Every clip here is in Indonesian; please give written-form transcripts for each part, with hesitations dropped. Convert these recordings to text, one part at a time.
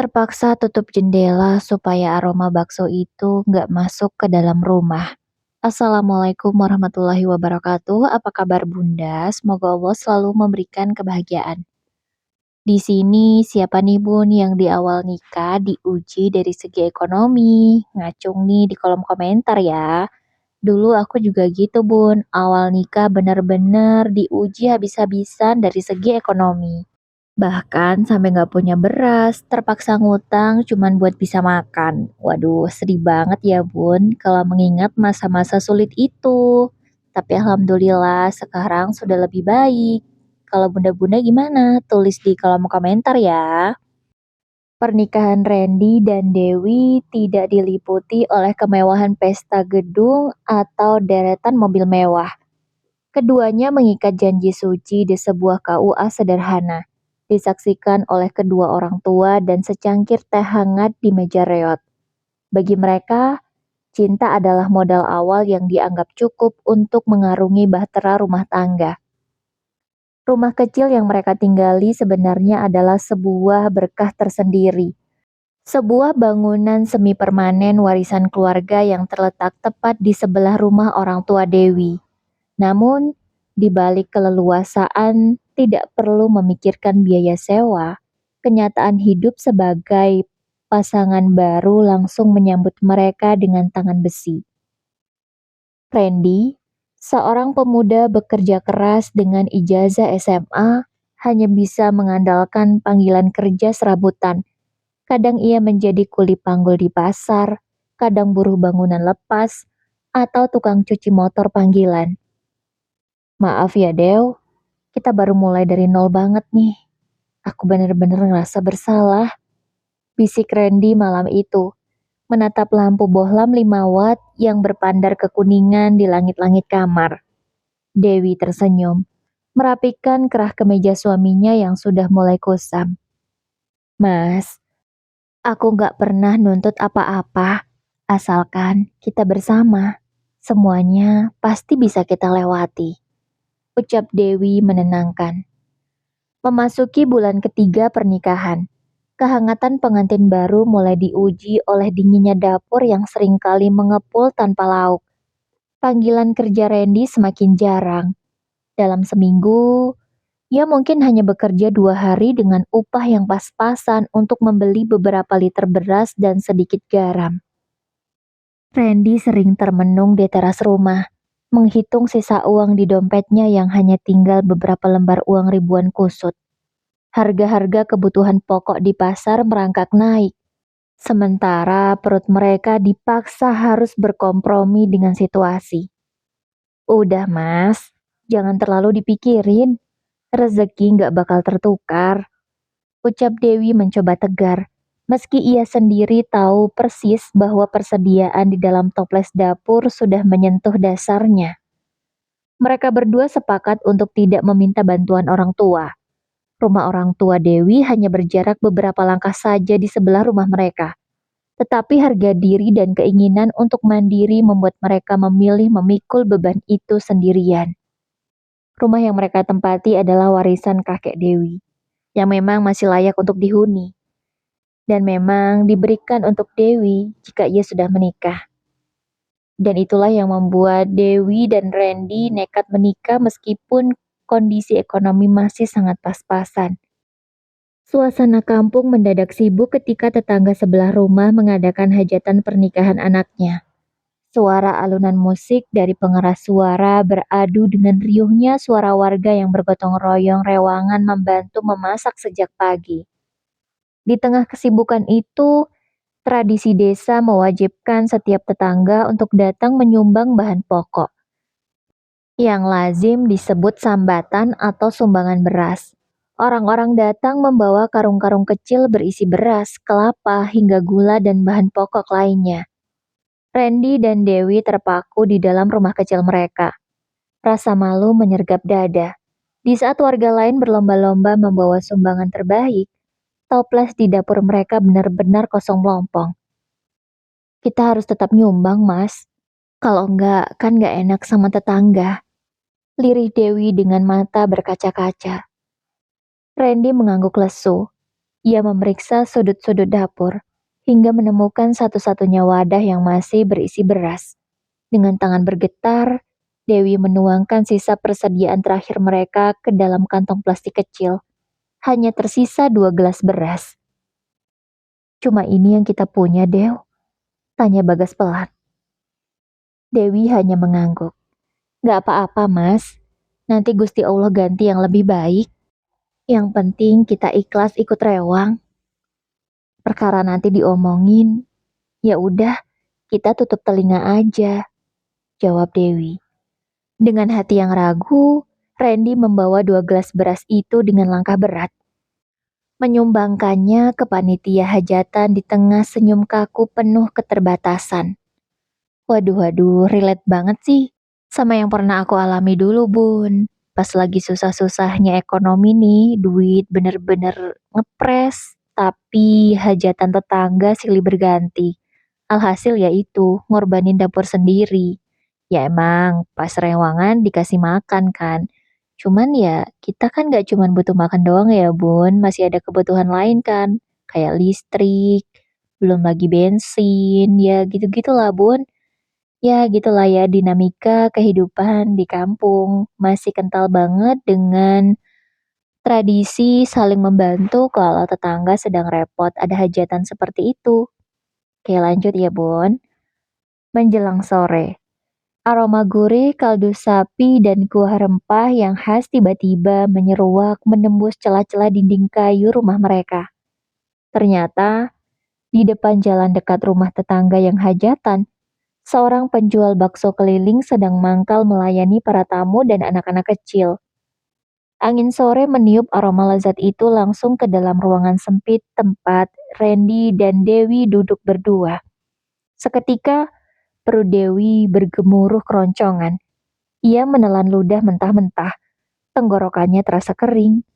Terpaksa tutup jendela supaya aroma bakso itu nggak masuk ke dalam rumah. Assalamualaikum warahmatullahi wabarakatuh. Apa kabar Bunda? Semoga Allah selalu memberikan kebahagiaan. Di sini siapa nih Bun yang di awal nikah diuji dari segi ekonomi? Ngacung nih di kolom komentar ya. Dulu aku juga gitu Bun, awal nikah bener-bener diuji habis-habisan dari segi ekonomi. Bahkan sampai nggak punya beras, terpaksa ngutang cuman buat bisa makan. Waduh, sedih banget ya bun kalau mengingat masa-masa sulit itu. Tapi alhamdulillah sekarang sudah lebih baik. Kalau bunda-bunda gimana? Tulis di kolom komentar ya. Pernikahan Randy dan Dewi tidak diliputi oleh kemewahan pesta gedung atau deretan mobil mewah. Keduanya mengikat janji suci di sebuah KUA sederhana, disaksikan oleh kedua orang tua dan secangkir teh hangat di meja reot. Bagi mereka, cinta adalah modal awal yang dianggap cukup untuk mengarungi bahtera rumah tangga. Rumah kecil yang mereka tinggali sebenarnya adalah sebuah berkah tersendiri. Sebuah bangunan semi permanen warisan keluarga yang terletak tepat di sebelah rumah orang tua Dewi. Namun, di balik keleluasaan tidak perlu memikirkan biaya sewa, kenyataan hidup sebagai pasangan baru langsung menyambut mereka dengan tangan besi. Randy, seorang pemuda bekerja keras dengan ijazah SMA, hanya bisa mengandalkan panggilan kerja serabutan. Kadang ia menjadi kuli panggul di pasar, kadang buruh bangunan lepas, atau tukang cuci motor panggilan. Maaf ya, Dew. Kita baru mulai dari nol banget nih. Aku bener-bener ngerasa bersalah. Bisik Randy malam itu, menatap lampu bohlam 5 watt yang berpandar kekuningan di langit-langit kamar. Dewi tersenyum, merapikan kerah kemeja suaminya yang sudah mulai kusam. Mas, aku gak pernah nuntut apa-apa, asalkan kita bersama. Semuanya pasti bisa kita lewati. Ucap Dewi menenangkan. Memasuki bulan ketiga pernikahan, kehangatan pengantin baru mulai diuji oleh dinginnya dapur yang seringkali mengepul tanpa lauk. Panggilan kerja Randy semakin jarang. Dalam seminggu, ia mungkin hanya bekerja 2 hari dengan upah yang pas-pasan untuk membeli beberapa liter beras dan sedikit garam. Randy sering termenung di teras rumah, menghitung sisa uang di dompetnya yang hanya tinggal beberapa lembar uang ribuan kusut. Harga-harga kebutuhan pokok di pasar merangkak naik, sementara perut mereka dipaksa harus berkompromi dengan situasi. Udah mas, jangan terlalu dipikirin, rezeki nggak bakal tertukar, ucap Dewi mencoba tegar, meski ia sendiri tahu persis bahwa persediaan di dalam toples dapur sudah menyentuh dasarnya. Mereka berdua sepakat untuk tidak meminta bantuan orang tua. Rumah orang tua Dewi hanya berjarak beberapa langkah saja di sebelah rumah mereka. Tetapi harga diri dan keinginan untuk mandiri membuat mereka memilih memikul beban itu sendirian. Rumah yang mereka tempati adalah warisan kakek Dewi, yang memang masih layak untuk dihuni. Dan memang diberikan untuk Dewi jika ia sudah menikah. Dan itulah yang membuat Dewi dan Randy nekat menikah meskipun kondisi ekonomi masih sangat pas-pasan. Suasana kampung mendadak sibuk ketika tetangga sebelah rumah mengadakan hajatan pernikahan anaknya. Suara alunan musik dari pengeras suara beradu dengan riuhnya suara warga yang bergotong royong rewangan membantu memasak sejak pagi. Di tengah kesibukan itu, tradisi desa mewajibkan setiap tetangga untuk datang menyumbang bahan pokok, yang lazim disebut sambatan atau sumbangan beras. Orang-orang datang membawa karung-karung kecil berisi beras, kelapa, hingga gula dan bahan pokok lainnya. Randy dan Dewi terpaku di dalam rumah kecil mereka. Rasa malu menyergap dada. Di saat warga lain berlomba-lomba membawa sumbangan terbaik, toples di dapur mereka benar-benar kosong melompong. Kita harus tetap nyumbang, Mas. Kalau enggak, kan enggak enak sama tetangga. Lirih Dewi dengan mata berkaca-kaca. Randy mengangguk lesu. Ia memeriksa sudut-sudut dapur, hingga menemukan satu-satunya wadah yang masih berisi beras. Dengan tangan bergetar, Dewi menuangkan sisa persediaan terakhir mereka ke dalam kantong plastik kecil. Hanya tersisa 2 gelas beras. "Cuma ini yang kita punya, Dew?" tanya Bagas pelan. Dewi hanya mengangguk. "Gak apa-apa, Mas. Nanti Gusti Allah ganti yang lebih baik. Yang penting kita ikhlas ikut rewang. Perkara nanti diomongin, ya udah, kita tutup telinga aja," jawab Dewi. Dengan hati yang ragu, Randy membawa 2 gelas beras itu dengan langkah berat. Menyumbangkannya ke panitia hajatan di tengah senyum kaku penuh keterbatasan. Waduh, relate banget sih sama yang pernah aku alami dulu, Bun. Pas lagi susah-susahnya ekonomi nih, duit bener-bener ngepres, tapi hajatan tetangga silih berganti. Alhasil ya itu, ngorbanin dapur sendiri. Ya emang, pas rewangan dikasih makan kan. Cuman ya, kita kan gak cuman butuh makan doang ya, Bun. Masih ada kebutuhan lain kan. Kayak listrik, belum lagi bensin, ya gitu-gitulah, Bun. Ya gitulah ya dinamika kehidupan di kampung. Masih kental banget dengan tradisi saling membantu kalau tetangga sedang repot ada hajatan seperti itu. Oke lanjut ya Bun. Menjelang sore, aroma gurih kaldu sapi dan kuah rempah yang khas tiba-tiba menyeruak menembus celah-celah dinding kayu rumah mereka. Ternyata, di depan jalan dekat rumah tetangga yang hajatan, seorang penjual bakso keliling sedang mangkal melayani para tamu dan anak-anak kecil. Angin sore meniup aroma lezat itu langsung ke dalam ruangan sempit tempat Randy dan Dewi duduk berdua. Seketika, perut Dewi bergemuruh keroncongan. Ia menelan ludah mentah-mentah. Tenggorokannya terasa kering.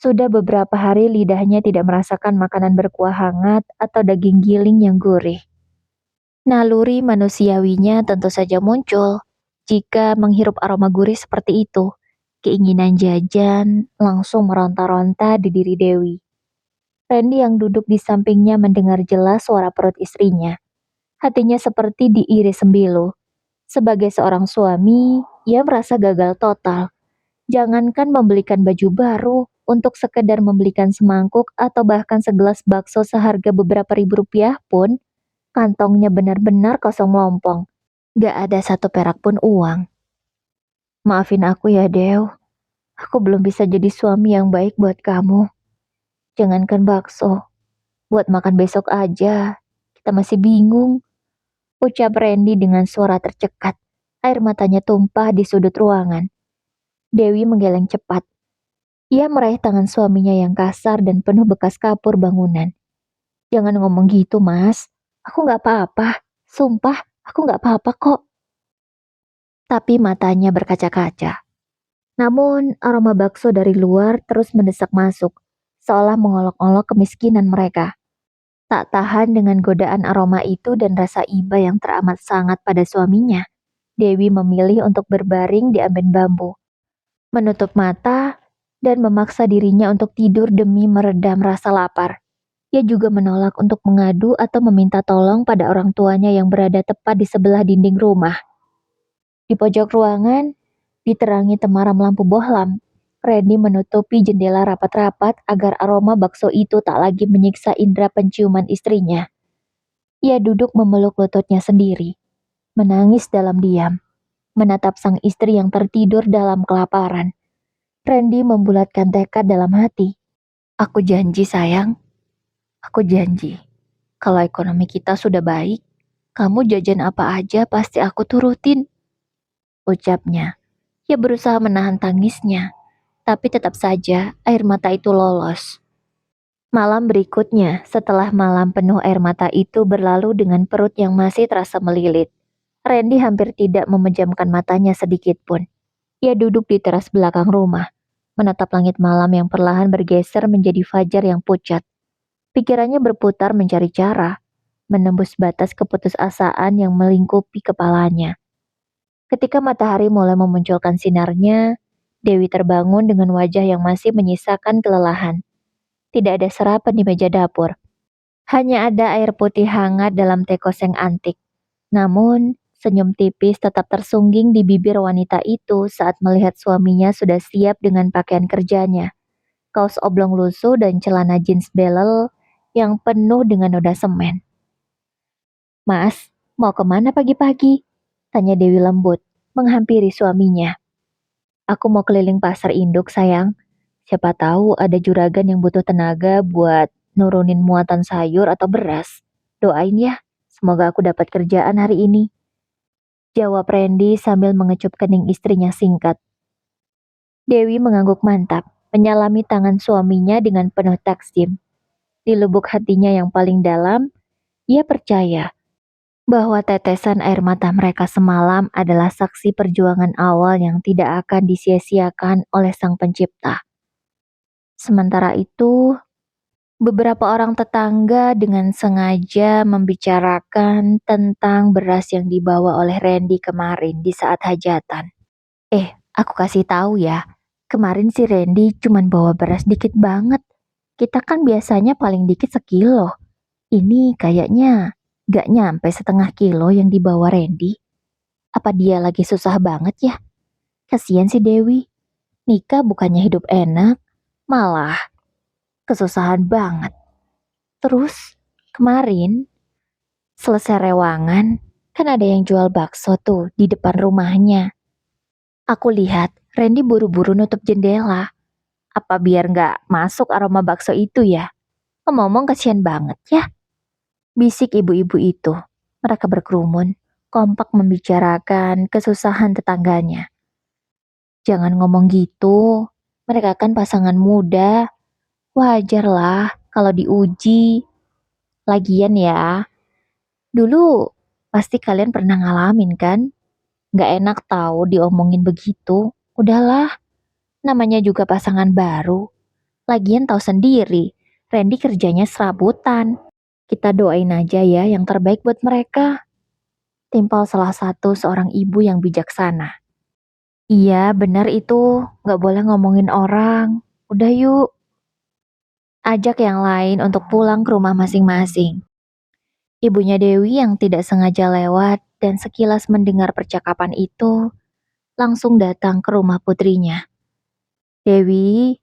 Sudah beberapa hari lidahnya tidak merasakan makanan berkuah hangat atau daging giling yang gurih. Naluri manusiawinya tentu saja muncul jika menghirup aroma gurih seperti itu. Keinginan jajan langsung meronta-ronta di diri Dewi. Randy yang duduk di sampingnya mendengar jelas suara perut istrinya. Hatinya seperti diiris sembilu. Sebagai seorang suami, ia merasa gagal total. Jangankan membelikan baju baru, untuk sekedar membelikan semangkuk atau bahkan segelas bakso seharga beberapa ribu rupiah pun, kantongnya benar-benar kosong melompong. Gak ada satu perak pun uang. "Maafin aku ya, Dew. Aku belum bisa jadi suami yang baik buat kamu. Jangankan bakso, buat makan besok aja. Kita masih bingung," ucap Randy dengan suara tercekat. Air matanya tumpah di sudut ruangan. Dewi menggeleng cepat. Ia meraih tangan suaminya yang kasar dan penuh bekas kapur bangunan. "Jangan ngomong gitu, Mas. Aku gak apa-apa. Sumpah, aku gak apa-apa kok." Tapi matanya berkaca-kaca. Namun, aroma bakso dari luar terus mendesak masuk, seolah mengolok-olok kemiskinan mereka. Tak tahan dengan godaan aroma itu dan rasa iba yang teramat sangat pada suaminya, Dewi memilih untuk berbaring di amben bambu, menutup mata, dan memaksa dirinya untuk tidur demi meredam rasa lapar. Ia juga menolak untuk mengadu atau meminta tolong pada orang tuanya yang berada tepat di sebelah dinding rumah. Di pojok ruangan, diterangi temaram lampu bohlam, Randy menutupi jendela rapat-rapat agar aroma bakso itu tak lagi menyiksa indera penciuman istrinya. Ia duduk memeluk lututnya sendiri, menangis dalam diam, menatap sang istri yang tertidur dalam kelaparan. Randy membulatkan tekad dalam hati. "Aku janji sayang, aku janji. Kalau ekonomi kita sudah baik, kamu jajan apa aja pasti aku turutin," ucapnya. Ia berusaha menahan tangisnya, tapi tetap saja air mata itu lolos. Malam berikutnya, setelah malam penuh air mata itu berlalu dengan perut yang masih terasa melilit, Randy hampir tidak memejamkan matanya sedikit pun. Ia duduk di teras belakang rumah, menatap langit malam yang perlahan bergeser menjadi fajar yang pucat. Pikirannya berputar mencari cara, menembus batas keputusasaan yang melingkupi kepalanya. Ketika matahari mulai memunculkan sinarnya, Dewi terbangun dengan wajah yang masih menyisakan kelelahan. Tidak ada sarapan di meja dapur. Hanya ada air putih hangat dalam teko seng antik. Namun, senyum tipis tetap tersungging di bibir wanita itu saat melihat suaminya sudah siap dengan pakaian kerjanya. Kaos oblong lusuh dan celana jeans belel yang penuh dengan noda semen. "Mas, mau kemana pagi-pagi?" tanya Dewi lembut, menghampiri suaminya. "Aku mau keliling pasar induk, sayang. Siapa tahu ada juragan yang butuh tenaga buat nurunin muatan sayur atau beras. Doain ya, semoga aku dapat kerjaan hari ini," jawab Randy sambil mengecup kening istrinya singkat. Dewi mengangguk mantap, menyalami tangan suaminya dengan penuh takzim. Di lubuk hatinya yang paling dalam, ia percaya bahwa tetesan air mata mereka semalam adalah saksi perjuangan awal yang tidak akan disia-siakan oleh Sang Pencipta. Sementara itu, beberapa orang tetangga dengan sengaja membicarakan tentang beras yang dibawa oleh Randy kemarin di saat hajatan. Aku kasih tahu ya, kemarin si Randy cuman bawa beras dikit banget. Kita kan biasanya paling dikit sekilo. Ini kayaknya gak nyampe setengah kilo yang dibawa Randy. Apa dia lagi susah banget ya? Kasian si Dewi. Nikah bukannya hidup enak, malah kesusahan banget. Terus kemarin selesai rewangan, kan ada yang jual bakso tuh di depan rumahnya. Aku lihat Randy buru-buru nutup jendela. Apa biar nggak masuk aroma bakso itu ya? Ngomong-ngomong kasihan banget ya. Bisik ibu-ibu itu. Mereka berkerumun, kompak membicarakan kesusahan tetangganya. "Jangan ngomong gitu. Mereka kan pasangan muda. Wajar lah kalau diuji. Lagian ya, dulu pasti kalian pernah ngalamin kan? Nggak enak tahu diomongin begitu. Udahlah, namanya juga pasangan baru. Lagian tahu sendiri, Randy kerjanya serabutan. Kita doain aja ya yang terbaik buat mereka." Timpal salah satu seorang ibu yang bijaksana. "Iya, benar itu. Nggak boleh ngomongin orang. Udah yuk, ajak yang lain untuk pulang ke rumah masing-masing." Ibunya Dewi yang tidak sengaja lewat dan sekilas mendengar percakapan itu, langsung datang ke rumah putrinya. "Dewi,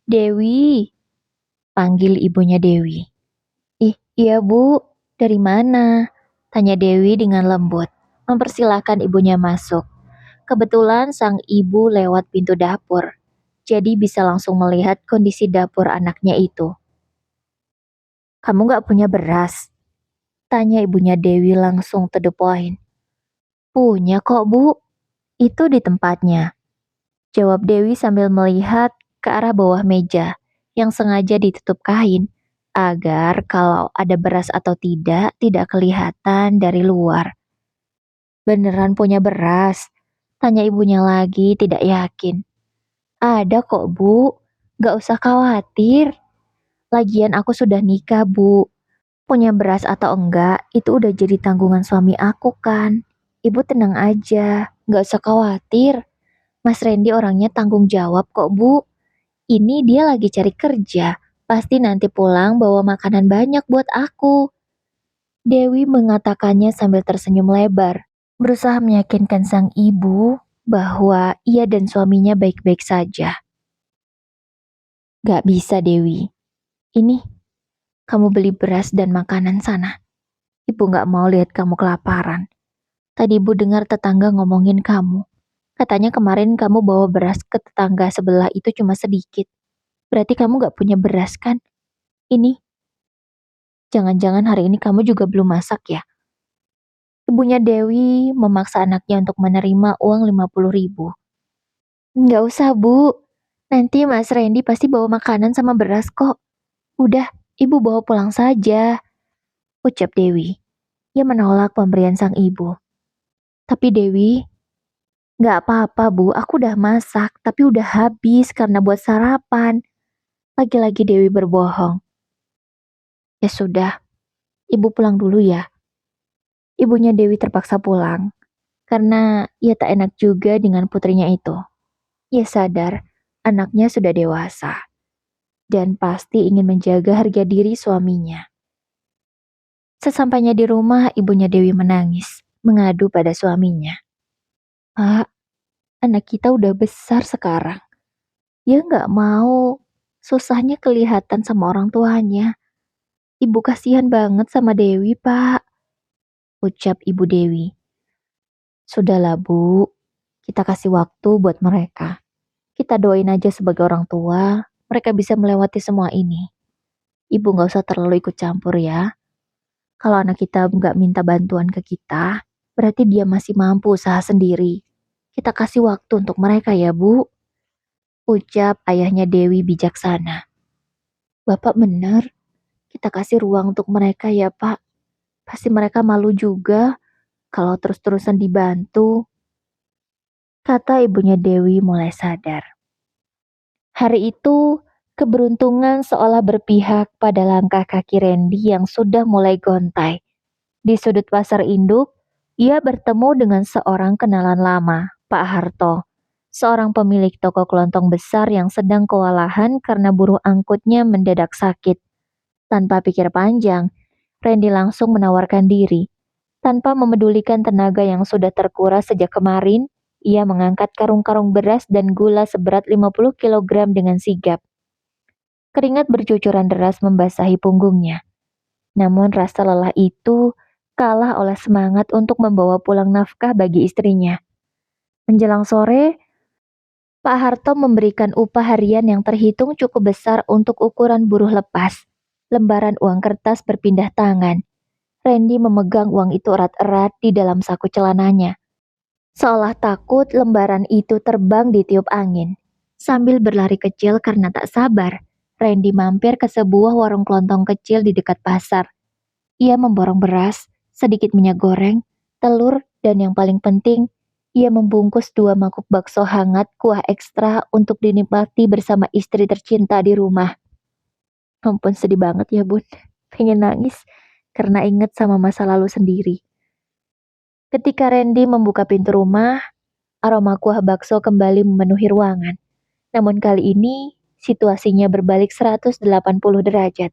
Dewi," panggil ibunya Dewi. "Ih, iya bu, dari mana?" tanya Dewi dengan lembut, mempersilahkan ibunya masuk. Kebetulan sang ibu lewat pintu dapur, jadi bisa langsung melihat kondisi dapur anaknya itu. "Kamu gak punya beras?" tanya ibunya Dewi langsung to the point. "Punya kok bu, itu di tempatnya," jawab Dewi sambil melihat ke arah bawah meja yang sengaja ditutup kain agar kalau ada beras atau tidak kelihatan dari luar. "Beneran punya beras?" tanya ibunya lagi tidak yakin. "Ada kok bu, gak usah khawatir. Lagian aku sudah nikah bu. Punya beras atau enggak, itu udah jadi tanggungan suami aku kan. Ibu tenang aja, gak usah khawatir. Mas Randy orangnya tanggung jawab kok bu. Ini dia lagi cari kerja, pasti nanti pulang bawa makanan banyak buat aku." Dewi mengatakannya sambil tersenyum lebar, berusaha meyakinkan sang ibu bahwa ia dan suaminya baik-baik saja. "Gak bisa Dewi, ini kamu beli beras dan makanan sana. Ibu gak mau lihat kamu kelaparan. Tadi ibu dengar tetangga ngomongin kamu. Katanya kemarin kamu bawa beras ke tetangga sebelah itu cuma sedikit. Berarti kamu gak punya beras kan? Ini, jangan-jangan hari ini kamu juga belum masak ya?" Ibunya Dewi memaksa anaknya untuk menerima uang 50.000. "Nggak usah bu, nanti Mas Randy pasti bawa makanan sama beras kok. Udah, ibu bawa pulang saja," ucap Dewi. Ia menolak pemberian sang ibu. "Tapi Dewi, nggak apa-apa bu, aku udah masak, tapi udah habis karena buat sarapan." Lagi-lagi Dewi berbohong. "Ya sudah, ibu pulang dulu ya." Ibunya Dewi terpaksa pulang, karena ia tak enak juga dengan putrinya itu. Ia sadar, anaknya sudah dewasa. dan pasti ingin menjaga harga diri suaminya. Sesampainya di rumah, ibunya Dewi menangis, mengadu pada suaminya. "Pak, anak kita udah besar sekarang. Dia nggak mau susahnya kelihatan sama orang tuanya. Ibu kasihan banget sama Dewi, Pak," ucap Ibu Dewi. "Sudahlah, Bu. Kita kasih waktu buat mereka. Kita doain aja sebagai orang tua, mereka bisa melewati semua ini. Ibu nggak usah terlalu ikut campur ya. Kalau anak kita nggak minta bantuan ke kita, berarti dia masih mampu usaha sendiri. Kita kasih waktu untuk mereka ya, Bu," ucap ayahnya Dewi bijaksana. "Bapak benar, kita kasih ruang untuk mereka ya, Pak. Pasti mereka malu juga kalau terus-terusan dibantu," kata ibunya Dewi mulai sadar. Hari itu, keberuntungan seolah berpihak pada langkah kaki Randy yang sudah mulai gontai. Di sudut pasar induk, ia bertemu dengan seorang kenalan lama, Pak Harto, seorang pemilik toko kelontong besar yang sedang kewalahan karena buruh angkutnya mendadak sakit. Tanpa pikir panjang, Randy langsung menawarkan diri. Tanpa memedulikan tenaga yang sudah terkuras sejak kemarin, ia mengangkat karung-karung beras dan gula seberat 50 kilogram dengan sigap. Keringat bercucuran deras membasahi punggungnya. Namun rasa lelah itu kalah oleh semangat untuk membawa pulang nafkah bagi istrinya. Menjelang sore, Pak Harto memberikan upah harian yang terhitung cukup besar untuk ukuran buruh lepas. Lembaran uang kertas berpindah tangan. Randy memegang uang itu erat-erat di dalam saku celananya. Seolah takut lembaran itu terbang ditiup angin. Sambil berlari kecil karena tak sabar, Randy mampir ke sebuah warung kelontong kecil di dekat pasar. Ia memborong beras, sedikit minyak goreng, telur, dan yang paling penting, ia membungkus 2 mangkuk bakso hangat kuah ekstra untuk dinikmati bersama istri tercinta di rumah. Ampun sedih banget ya bun, pengen nangis karena inget sama masa lalu sendiri. Ketika Randy membuka pintu rumah, aroma kuah bakso kembali memenuhi ruangan. Namun kali ini, situasinya berbalik 180 derajat.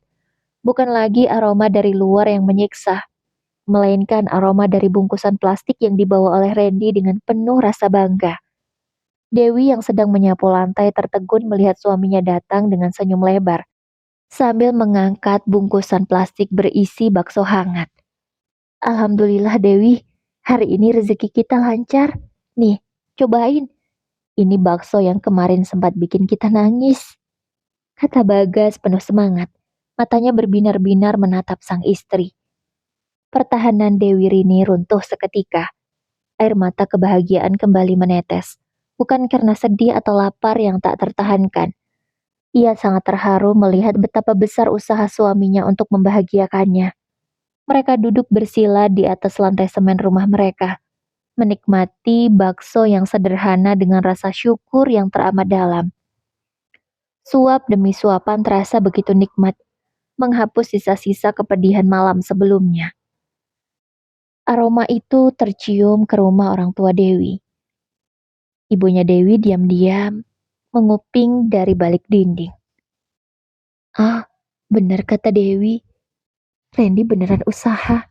Bukan lagi aroma dari luar yang menyiksa, melainkan aroma dari bungkusan plastik yang dibawa oleh Randy dengan penuh rasa bangga. Dewi yang sedang menyapu lantai tertegun melihat suaminya datang dengan senyum lebar, sambil mengangkat bungkusan plastik berisi bakso hangat. "Alhamdulillah Dewi, hari ini rezeki kita lancar. Nih, cobain. Ini bakso yang kemarin sempat bikin kita nangis," kata Bagas penuh semangat. Matanya berbinar-binar menatap sang istri. Pertahanan Dewi Rini runtuh seketika. Air mata kebahagiaan kembali menetes. Bukan karena sedih atau lapar yang tak tertahankan. Ia sangat terharu melihat betapa besar usaha suaminya untuk membahagiakannya. Mereka duduk bersila di atas lantai semen rumah mereka, menikmati bakso yang sederhana dengan rasa syukur yang teramat dalam. Suap demi suapan terasa begitu nikmat, menghapus sisa-sisa kepedihan malam sebelumnya. Aroma itu tercium ke rumah orang tua Dewi. Ibunya Dewi diam-diam menguping dari balik dinding. "Ah, benar kata Dewi. Randy beneran usaha.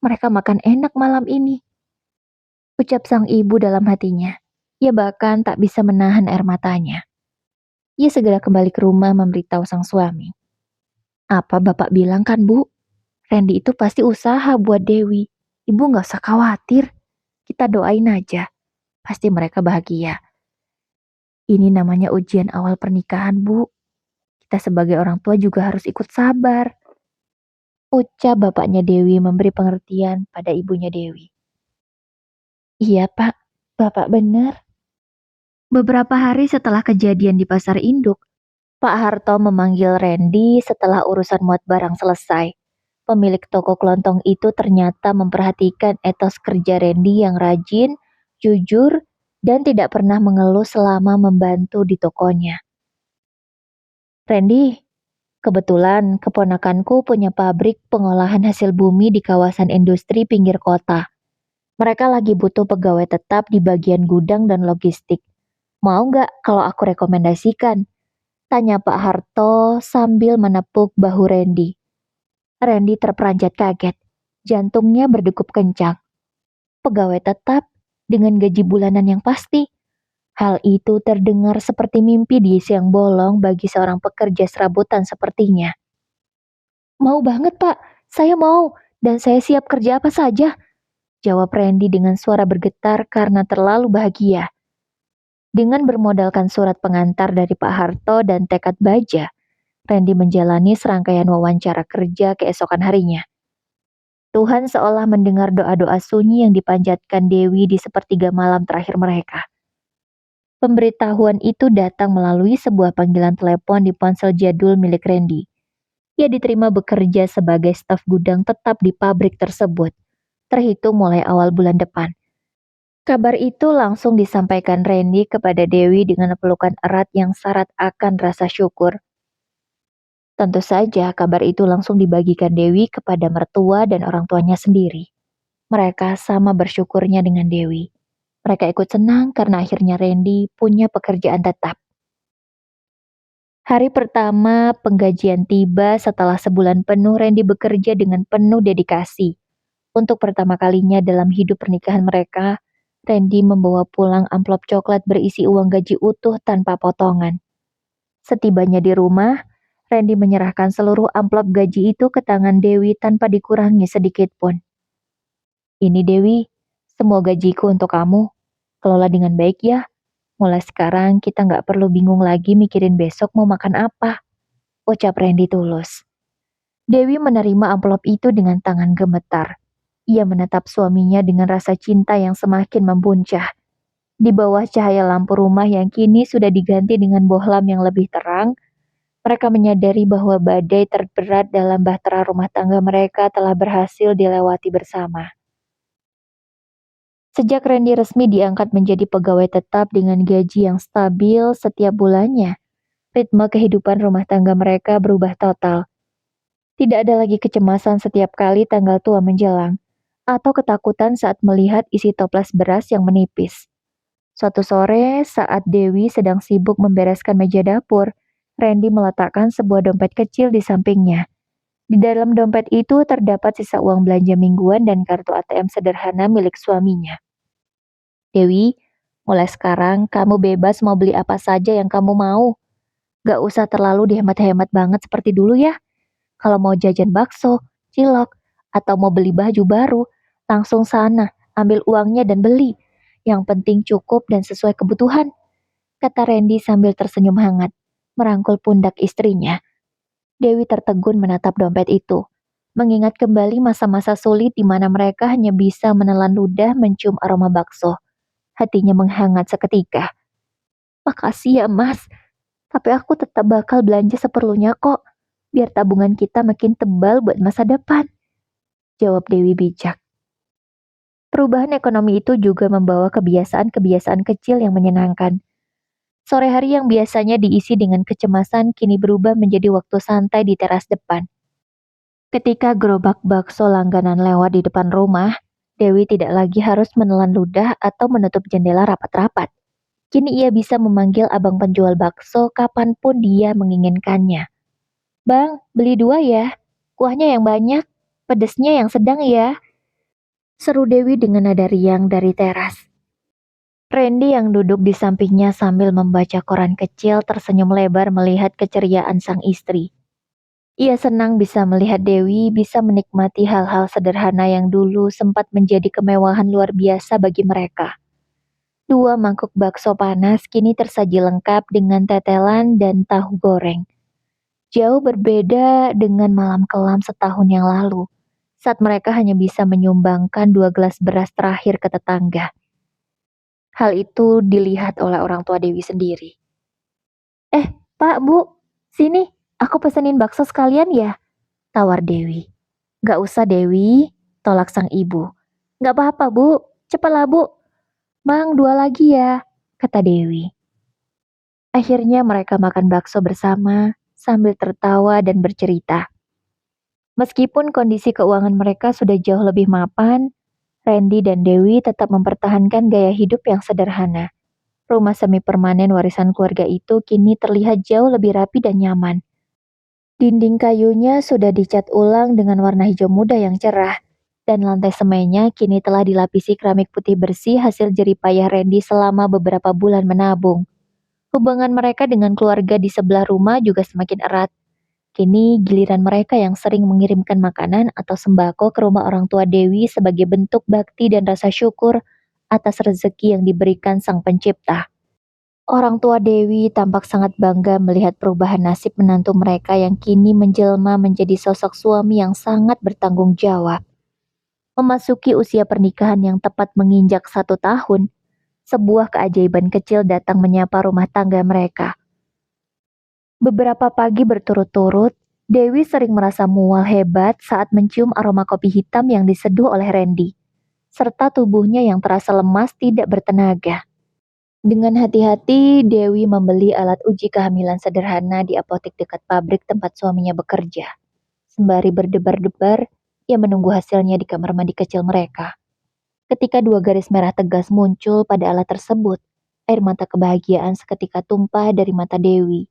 Mereka makan enak malam ini," ucap sang ibu dalam hatinya. Ia bahkan tak bisa menahan air matanya. Ia segera kembali ke rumah memberitahu sang suami. "Apa bapak bilang kan bu? Randy itu pasti usaha buat Dewi. Ibu gak usah khawatir. Kita doain aja. Pasti mereka bahagia. Ini namanya ujian awal pernikahan, Bu. Kita sebagai orang tua juga harus ikut sabar," ucap bapaknya Dewi memberi pengertian pada ibunya Dewi. "Iya, Pak. Bapak benar." Beberapa hari setelah kejadian di pasar induk, Pak Harto memanggil Randy setelah urusan muat barang selesai. Pemilik toko kelontong itu ternyata memperhatikan etos kerja Randy yang rajin, jujur, dan tidak pernah mengeluh selama membantu di tokonya. "Randy, kebetulan keponakanku punya pabrik pengolahan hasil bumi di kawasan industri pinggir kota. Mereka lagi butuh pegawai tetap di bagian gudang dan logistik. Mau nggak kalau aku rekomendasikan? Tanya Pak Harto sambil menepuk bahu Randy. Randy terperanjat kaget. Jantungnya berdegup kencang. Pegawai tetap dengan gaji bulanan yang pasti. Hal itu terdengar seperti mimpi di siang bolong bagi seorang pekerja serabutan sepertinya. Mau banget Pak, saya mau, dan saya siap kerja apa saja, jawab Randy dengan suara bergetar karena terlalu bahagia. Dengan bermodalkan surat pengantar dari Pak Harto dan tekad baja, Randy menjalani serangkaian wawancara kerja keesokan harinya. Tuhan seolah mendengar doa-doa sunyi yang dipanjatkan Dewi di sepertiga malam terakhir mereka. Pemberitahuan itu datang melalui sebuah panggilan telepon di ponsel jadul milik Randy. Ia diterima bekerja sebagai staf gudang tetap di pabrik tersebut, terhitung mulai awal bulan depan. Kabar itu langsung disampaikan Randy kepada Dewi dengan pelukan erat yang syarat akan rasa syukur. Tentu saja kabar itu langsung dibagikan Dewi kepada mertua dan orang tuanya sendiri. Mereka sama bersyukurnya dengan Dewi. Mereka ikut senang karena akhirnya Randy punya pekerjaan tetap. Hari pertama penggajian tiba setelah sebulan penuh Randy bekerja dengan penuh dedikasi. Untuk pertama kalinya dalam hidup pernikahan mereka, Randy membawa pulang amplop coklat berisi uang gaji utuh tanpa potongan. Setibanya di rumah, Randy menyerahkan seluruh amplop gaji itu ke tangan Dewi tanpa dikurangi sedikit pun. Ini Dewi, semua gajiku untuk kamu. Kelola dengan baik ya. Mulai sekarang kita nggak perlu bingung lagi mikirin besok mau makan apa. Ucap Randy tulus. Dewi menerima amplop itu dengan tangan gemetar. Ia menatap suaminya dengan rasa cinta yang semakin membuncah. Di bawah cahaya lampu rumah yang kini sudah diganti dengan bohlam yang lebih terang, mereka menyadari bahwa badai terberat dalam bahtera rumah tangga mereka telah berhasil dilewati bersama. Sejak Randy resmi diangkat menjadi pegawai tetap dengan gaji yang stabil setiap bulannya, ritme kehidupan rumah tangga mereka berubah total. Tidak ada lagi kecemasan setiap kali tanggal tua menjelang, atau ketakutan saat melihat isi toples beras yang menipis. Suatu sore, saat Dewi sedang sibuk membereskan meja dapur, Randy meletakkan sebuah dompet kecil di sampingnya. Di dalam dompet itu terdapat sisa uang belanja mingguan dan kartu ATM sederhana milik suaminya. Dewi, mulai sekarang kamu bebas mau beli apa saja yang kamu mau. Gak usah terlalu dihemat-hemat banget seperti dulu ya. Kalau mau jajan bakso, cilok, atau mau beli baju baru, langsung sana, ambil uangnya dan beli. Yang penting cukup dan sesuai kebutuhan, kata Randy sambil tersenyum hangat, merangkul pundak istrinya. Dewi tertegun menatap dompet itu, mengingat kembali masa-masa sulit di mana mereka hanya bisa menelan ludah mencium aroma bakso. Hatinya menghangat seketika. Makasih ya mas, tapi aku tetap bakal belanja seperlunya kok, biar tabungan kita makin tebal buat masa depan, jawab Dewi bijak. Perubahan ekonomi itu juga membawa kebiasaan-kebiasaan kecil yang menyenangkan. Sore hari yang biasanya diisi dengan kecemasan kini berubah menjadi waktu santai di teras depan. Ketika gerobak bakso langganan lewat di depan rumah, Dewi tidak lagi harus menelan ludah atau menutup jendela rapat-rapat. Kini ia bisa memanggil abang penjual bakso kapanpun dia menginginkannya. Bang, beli 2 ya. Kuahnya yang banyak, pedesnya yang sedang ya. Seru Dewi dengan nada riang dari teras. Randy yang duduk di sampingnya sambil membaca koran kecil tersenyum lebar melihat keceriaan sang istri. Ia senang bisa melihat Dewi bisa menikmati hal-hal sederhana yang dulu sempat menjadi kemewahan luar biasa bagi mereka. 2 mangkuk bakso panas kini tersaji lengkap dengan tetelan dan tahu goreng. Jauh berbeda dengan malam kelam setahun yang lalu, saat mereka hanya bisa menyumbangkan 2 gelas beras terakhir ke tetangga. Hal itu dilihat oleh orang tua Dewi sendiri. Pak, Bu, sini, aku pesenin bakso sekalian ya, tawar Dewi. Gak usah Dewi, tolak sang ibu. Gak apa-apa Bu, cepatlah Bu. Mang, 2 lagi ya, kata Dewi. Akhirnya mereka makan bakso bersama sambil tertawa dan bercerita. Meskipun kondisi keuangan mereka sudah jauh lebih mapan, Randy dan Dewi tetap mempertahankan gaya hidup yang sederhana. Rumah semi permanen warisan keluarga itu kini terlihat jauh lebih rapi dan nyaman. Dinding kayunya sudah dicat ulang dengan warna hijau muda yang cerah, dan lantai semainya kini telah dilapisi keramik putih bersih hasil jeripayah Randy selama beberapa bulan menabung. Hubungan mereka dengan keluarga di sebelah rumah juga semakin erat. Kini giliran mereka yang sering mengirimkan makanan atau sembako ke rumah orang tua Dewi sebagai bentuk bakti dan rasa syukur atas rezeki yang diberikan Sang Pencipta. Orang tua Dewi tampak sangat bangga melihat perubahan nasib menantu mereka yang kini menjelma menjadi sosok suami yang sangat bertanggung jawab. Memasuki usia pernikahan yang tepat menginjak 1 tahun, sebuah keajaiban kecil datang menyapa rumah tangga mereka. Beberapa pagi berturut-turut, Dewi sering merasa mual hebat saat mencium aroma kopi hitam yang diseduh oleh Randy, serta tubuhnya yang terasa lemas tidak bertenaga. Dengan hati-hati, Dewi membeli alat uji kehamilan sederhana di apotek dekat pabrik tempat suaminya bekerja. Sembari berdebar-debar, ia menunggu hasilnya di kamar mandi kecil mereka. Ketika 2 garis merah tegas muncul pada alat tersebut, air mata kebahagiaan seketika tumpah dari mata Dewi.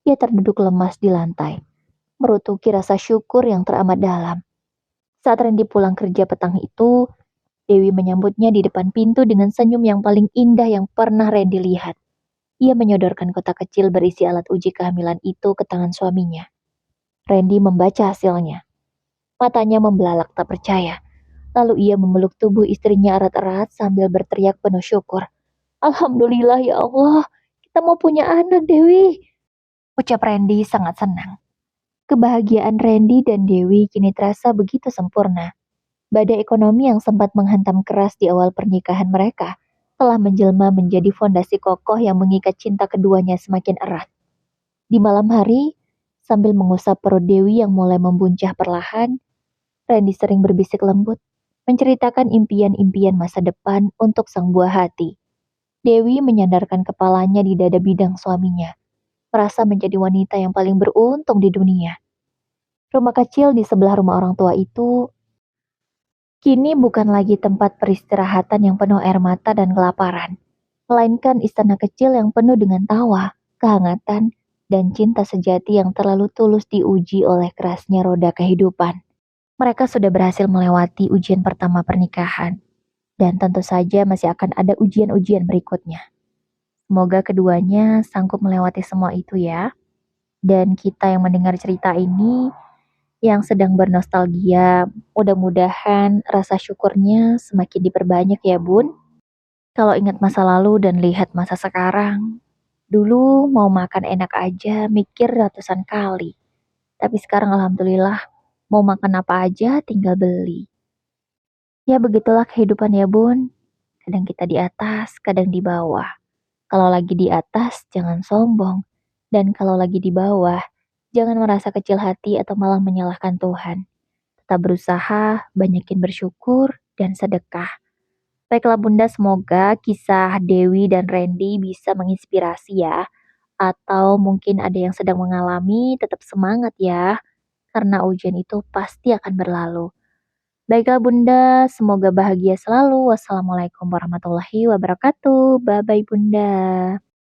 Ia terduduk lemas di lantai, merutuki rasa syukur yang teramat dalam. Saat Randy pulang kerja petang itu, Dewi menyambutnya di depan pintu dengan senyum yang paling indah yang pernah Randy lihat. Ia menyodorkan kotak kecil berisi alat uji kehamilan itu ke tangan suaminya. Randy membaca hasilnya. Matanya membelalak tak percaya. Lalu ia memeluk tubuh istrinya erat-erat sambil berteriak penuh syukur. Alhamdulillah ya Allah, kita mau punya anak Dewi. Ucap Randy sangat senang. Kebahagiaan Randy dan Dewi kini terasa begitu sempurna. Badai ekonomi yang sempat menghantam keras di awal pernikahan mereka telah menjelma menjadi fondasi kokoh yang mengikat cinta keduanya semakin erat. Di malam hari, sambil mengusap perut Dewi yang mulai membuncah perlahan, Randy sering berbisik lembut, menceritakan impian-impian masa depan untuk sang buah hati. Dewi menyandarkan kepalanya di dada bidang suaminya, merasa menjadi wanita yang paling beruntung di dunia. Rumah kecil di sebelah rumah orang tua itu kini bukan lagi tempat peristirahatan yang penuh air mata dan kelaparan, melainkan istana kecil yang penuh dengan tawa, kehangatan, dan cinta sejati yang terlalu tulus diuji oleh kerasnya roda kehidupan. Mereka sudah berhasil melewati ujian pertama pernikahan, dan tentu saja masih akan ada ujian-ujian berikutnya. Semoga keduanya sanggup melewati semua itu ya. Dan kita yang mendengar cerita ini yang sedang bernostalgia, mudah-mudahan rasa syukurnya semakin diperbanyak ya Bun. Kalau ingat masa lalu dan lihat masa sekarang, dulu mau makan enak aja mikir ratusan kali. Tapi sekarang alhamdulillah mau makan apa aja tinggal beli. Ya begitulah kehidupan ya Bun. Kadang kita di atas, kadang di bawah. Kalau lagi di atas jangan sombong. Dan kalau lagi di bawah, jangan merasa kecil hati atau malah menyalahkan Tuhan. Tetap berusaha, banyakin bersyukur, dan sedekah. Baiklah Bunda, semoga kisah Dewi dan Randy bisa menginspirasi ya. Atau mungkin ada yang sedang mengalami, tetap semangat ya. Karena ujian itu pasti akan berlalu. Baiklah Bunda, semoga bahagia selalu. Wassalamualaikum warahmatullahi wabarakatuh. Bye-bye Bunda.